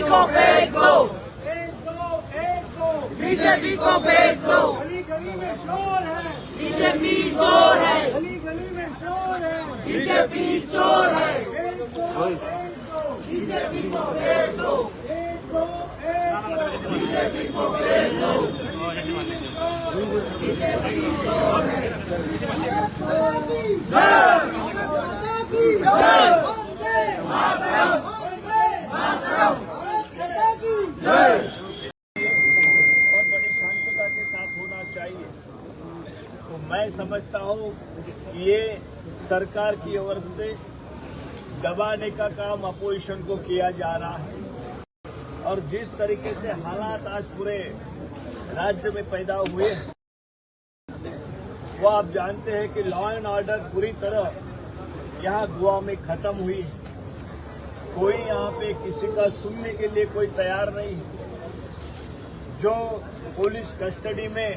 को फेंक दो, बीजेपी को फेंक दो। गली गली में शोर है, बीजेपी चोर है, गली गली में शोर है, बीजेपी चोर है। बीजेपी को फेंक दो, बीजेपी को फेंक दो। और बड़ी शांतता के साथ होना चाहिए। तो मैं समझता हूँ कि ये सरकार की ओर से दबाने का काम अपोजिशन को किया जा रहा है और जिस तरीके से हालात आज पूरे राज्य में पैदा हुए हैं वो आप जानते हैं कि लॉ एंड ऑर्डर पूरी तरह यहाँ गोवा में खत्म हुई है। कोई यहाँ पे किसी का सुनने के लिए कोई तैयार नहीं है। जो पुलिस कस्टडी में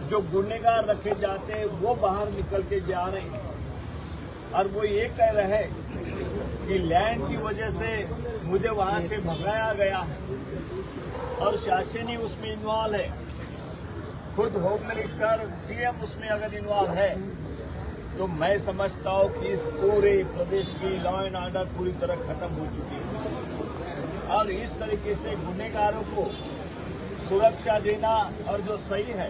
जो गुनहगार रखे जाते हैं वो बाहर निकल के जा रहे हैं और वो ये कह रहे हैं कि लैंड की वजह से मुझे वहां से भगाया गया और शासन ही उसमें इन्वॉल्व है। खुद होम मिनिस्टर सीएम उसमें अगर इन्वॉल्व है तो मैं समझता हूं कि इस पूरे प्रदेश की लॉ एंड ऑर्डर पूरी तरह खत्म हो चुकी है और इस तरीके से गुनहगारों को सुरक्षा देना और जो सही है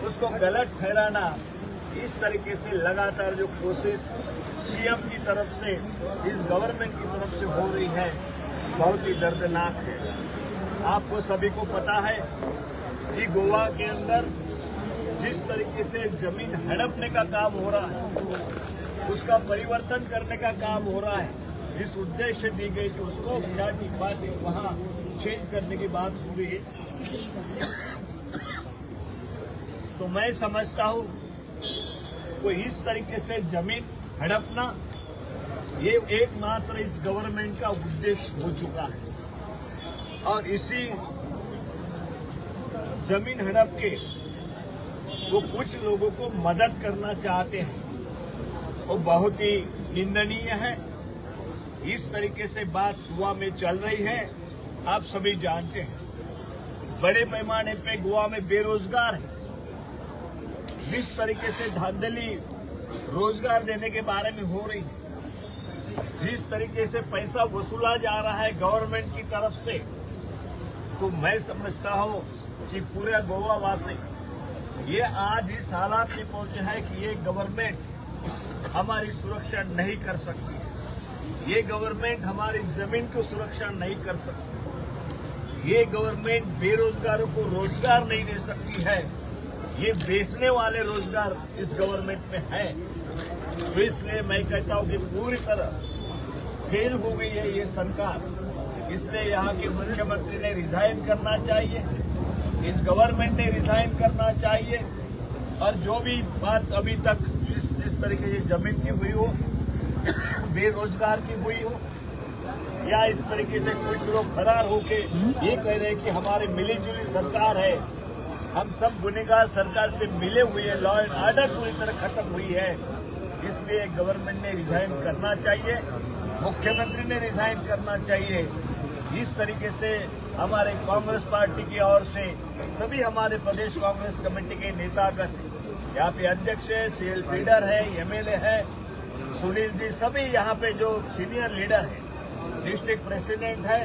उसको गलत ठहराना, इस तरीके से लगातार जो कोशिश सीएम की तरफ से इस गवर्नमेंट की तरफ से हो रही है बहुत ही दर्दनाक है। आपको सभी को पता है कि गोवा के अंदर जिस तरीके से जमीन हड़पने का काम हो रहा है उसका परिवर्तन करने का काम हो रहा है। जिस उद्देश्य दी गई थी उसको जाति पाति वहां चेंज करने की बात हो रही है। तो मैं समझता हूं तो इस तरीके से जमीन हड़पना ये एकमात्र इस गवर्नमेंट का उद्देश्य हो चुका है और इसी जमीन हड़प के वो कुछ लोगों को मदद करना चाहते हैं वो बहुत ही निंदनीय है। इस तरीके से बात गोवा में चल रही है। आप सभी जानते हैं बड़े पैमाने पे गोवा में बेरोजगार है। जिस तरीके से धांधली रोजगार देने के बारे में हो रही है, जिस तरीके से पैसा वसूला जा रहा है गवर्नमेंट की तरफ से, तो मैं समझता हूं कि पूरा गोवा वासी ये आज इस हालात में पहुंचे हैं कि ये गवर्नमेंट हमारी सुरक्षा नहीं कर सकती, ये गवर्नमेंट हमारी जमीन की सुरक्षा नहीं कर सकती, ये गवर्नमेंट बेरोजगारों को रोजगार नहीं दे सकती है। ये बेचने वाले रोजगार इस गवर्नमेंट में है। तो इसलिए मैं कहता हूं कि पूरी तरह फेल हो गई है ये सरकार। इसलिए यहाँ के मुख्यमंत्री ने रिजाइन करना चाहिए, इस गवर्नमेंट ने रिजाइन करना चाहिए और जो भी बात अभी तक जिस तरीके से जमीन की हुई हो, बेरोजगार की हुई हो या इस तरीके से कुछ लोग फरार होके ये कह रहे हैं कि हमारी मिली जुली सरकार है, हम सब गुनहगार सरकार से मिले हुए हैं, लॉ एंड ऑर्डर पूरी तरह खत्म हुई है। इसलिए गवर्नमेंट ने रिजाइन करना चाहिए, मुख्यमंत्री ने रिजाइन करना चाहिए। इस तरीके से हमारे कांग्रेस पार्टी की ओर से सभी हमारे प्रदेश कांग्रेस कमेटी के नेतागण, यहाँ पे अध्यक्ष है, सीएल लीडर है, एमएलए है, सुनील जी, सभी यहाँ पे जो सीनियर लीडर है, डिस्ट्रिक्ट प्रेसिडेंट है,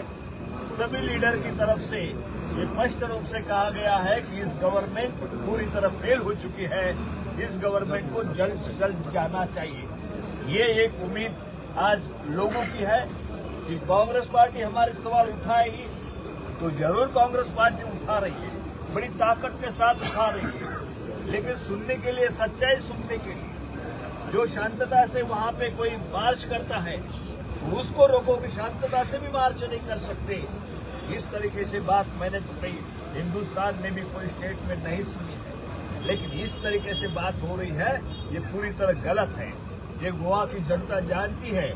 सभी लीडर की तरफ से ये स्पष्ट रूप से कहा गया है कि इस गवर्नमेंट पूरी तरह फेल हो चुकी है। इस गवर्नमेंट को जल्द से जल्द जाना चाहिए। ये एक उम्मीद आज लोगों की है कि कांग्रेस पार्टी हमारे सवाल उठाएगी, तो जरूर कांग्रेस पार्टी उठा रही है, बड़ी ताकत के साथ उठा रही है, लेकिन सुनने के लिए, सच्चाई सुनने के लिए जो शांतता से वहां पे कोई मार्च करता है उसको रोकोगे, शांतता से भी मार्च नहीं कर सकते। इस तरीके से बात मैंने तो कहीं हिंदुस्तान में भी कोई स्टेट में नहीं सुनी है, लेकिन इस तरीके से बात हो रही है ये पूरी तरह गलत है। ये गोवा की जनता जानती है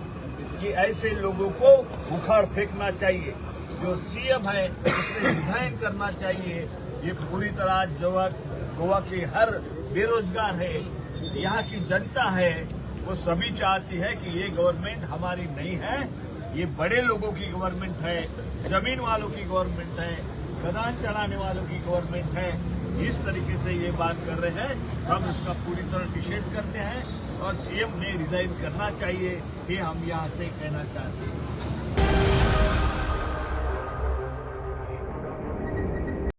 कि ऐसे लोगों को उखाड़ फेंकना चाहिए। जो सीएम है उसने रिजाइन करना चाहिए। ये पूरी तरह गोवा के हर बेरोजगार है, यहाँ की जनता है, वो सभी चाहती है कि ये गवर्नमेंट हमारी नहीं है, ये बड़े लोगों की गवर्नमेंट है, जमीन वालों की गवर्नमेंट है, खदान चलाने वालों की गवर्नमेंट है। इस तरीके से ये बात कर रहे हैं, हम इसका पूरी तरह निषेध करते हैं और सीएम ने रिजाइन करना चाहिए, ये हम यहाँ से कहना चाहते हैं।